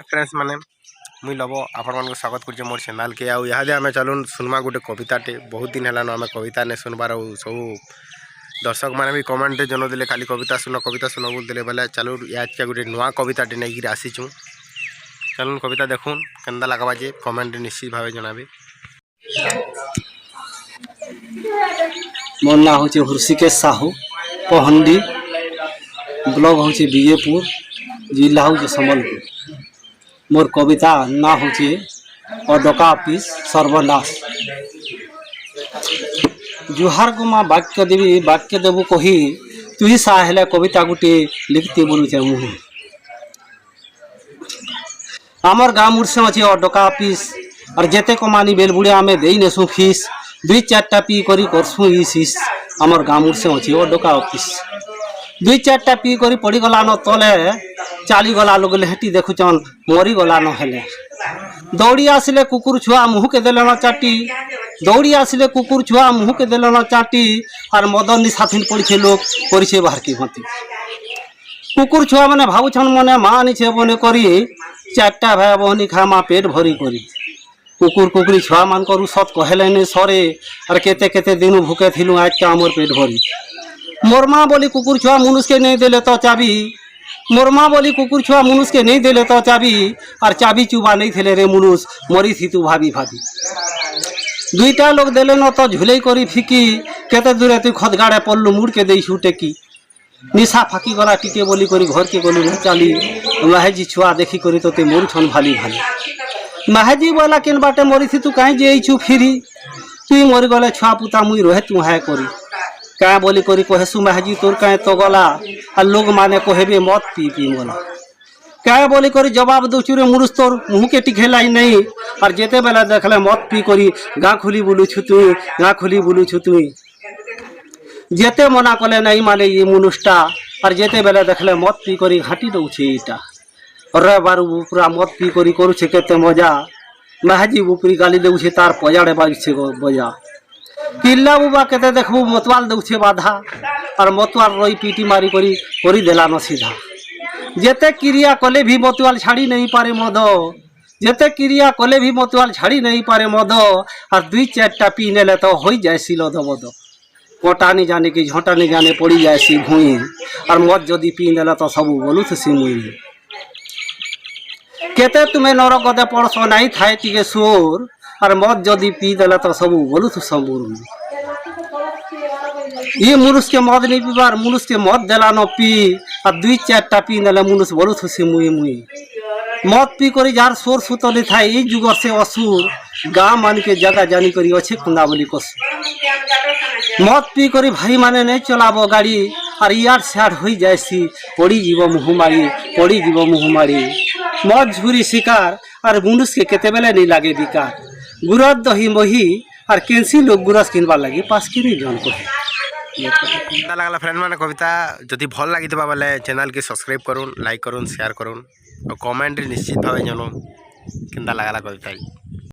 Friends माने मुई love आपण मन स्वागत कर मोर चैनल के आदे आम चलून सुनमा गोटे कविताटे बहुत दिन है आम कविता नहीं सुनबार सब दर्शक मैंने भी कमेंट जनौदे खाली कविता सुन बोलते बोले चलो आज के गोटे नुआ कविताटे नहीं आसीचु चलून कविता देखून केन्दा लगवा जे कमेंट निश्चित भाव जनाबे। मोर ना हूँ हृषिकेश साहू पहंडी ब्लॉक हूँ विजयपुर जिला हूँ सम्बलपुर। मोर कविता ना हूँ अडका ऑफिस सर्वनाश। जुहार को माँ वाक्य देवी वाक्य देवु कही तुही साहेले कविता गोटे लिखती बोलुचे मुँह आमर गाँ मुर्से अच्छे अडका ऑफिस और जेते कमानी बेलबुड़े आमे दे नेसु फीस दुई चारटा पी करी करसु इस आमर गाँ मुर्से अच्छे अडका ऑफिस दुई चारटा पी करी पड़ीगला न तले चाली गला लोग हेटी देखुचन मरीगला न हेले दौड़ी आसिले कुकुर छुआ मुँह के देले न चाटी दौड़ी आसिले कुकुर छुआ मुँह के देले न चाटी और मदन निशाफिन पड़े लोग करे बाहर की भती कुकुर छुआ मैंने भावुन मने माँ नीचे बने करी चारटा भाई बहनी खा माँ पेट भरी करी कुकुर कुकुरी छुआ मान करू सत कहले सरे और केते केते दिन भूखे थिलु आज के आमर पेट भरी मोर माँ बोली कुकुर छुआ मुनुष के नहीं देले तो चाबी मोर माँ बोली कुकुर छुआ मुनुष के नहीं देले तो चाबी और चाबी चुबा नहीं थे रे मुनुष मरी थी तू भाभी भाभी दुईटा लोग देले न तो झुले करी फिकी केते दूरे तू खदगाड़े पल्लू मुड़ के दे टेकी निशा फाकी गला टीके बोली करी घर के गलू न चाली माहेजी छुआ देखी करी तो मोर छन भाली भाली माहेजी बोला केन बाटे मरी थी तू कहीं जेछु फिरी तु मरी गले छुआ पुता मुई रहे तू है करी क्या बोली करी कहेसु माहेजी तोर कहे तो गला और लोग माने कहबे मत पी पी गला क्या बोली करी जवाब दूचुरे मुरुष तोर मुँह के टिकेला नहीं और जेते बेला देखले मत पी करी गाँ खुली बुलू छु तुई गाँ खुली बुलू छु तुई जेते मना कले नहीं माने ये मुनुष्टा और जेते बेला देखले मत पी करी घाटी दौछे इटा रे बारू पूरा मत पी करी करुछे केते मजा माहेजी ऊपरी गाली दौछे तार पजाड़े बाजछे बजा पिल्ला बुबा केते देखबू मतवाल दौछे बाधा और मतवाल रही पीटी मारी करी देला न सीधा जेते क्रिया कले भी मतवाल छाड़ी नहीं पारे मद जेते क्रिया कले भी मतवाल छाड़ी नहीं पारे मद और दुई चारटा पी नेले तो हो जाए सिलद बद कोटा नहीं जाने की झोंटा नहीं जाने पड़ी जाए सी भूई और मद जदि पी नेला तो सब बोलू थे सी मुई केते तुम्हें नरक गदे पड़स नहीं थाए टिके सोर और मद जदि पी देला तो सब बोलू तो सब ये मुनुष के मद नहीं पीबार मुनुष के मद देला न पी और दुई चारटा पी नेले मुनुष बोलू तो सी मुई मुई मद पी करी जार सोर सुतली था ये जुगर से असुर गाँ मान के जगह जानी करी अच्छे खुंदा बोली कस मद पी करी भाई माने नहीं चलाबो गाड़ी और यार सियाड़ हो जाए सी पड़ी जीव मुँह मारी मद झुरी शिकार और मुनुष के केते बेले नहीं लागे बिकार गुरस दही मही और केंसी लोग गुरस किनबार लगी पास कि जन को लगला फ्रेंड मैंने कविता जदि भल लगी बोले चैनल के सब्सक्राइब करूँ लाइक करूँ शेयर करूँ और कमेंट निश्चित भाव जन केन्दा लगला कविता।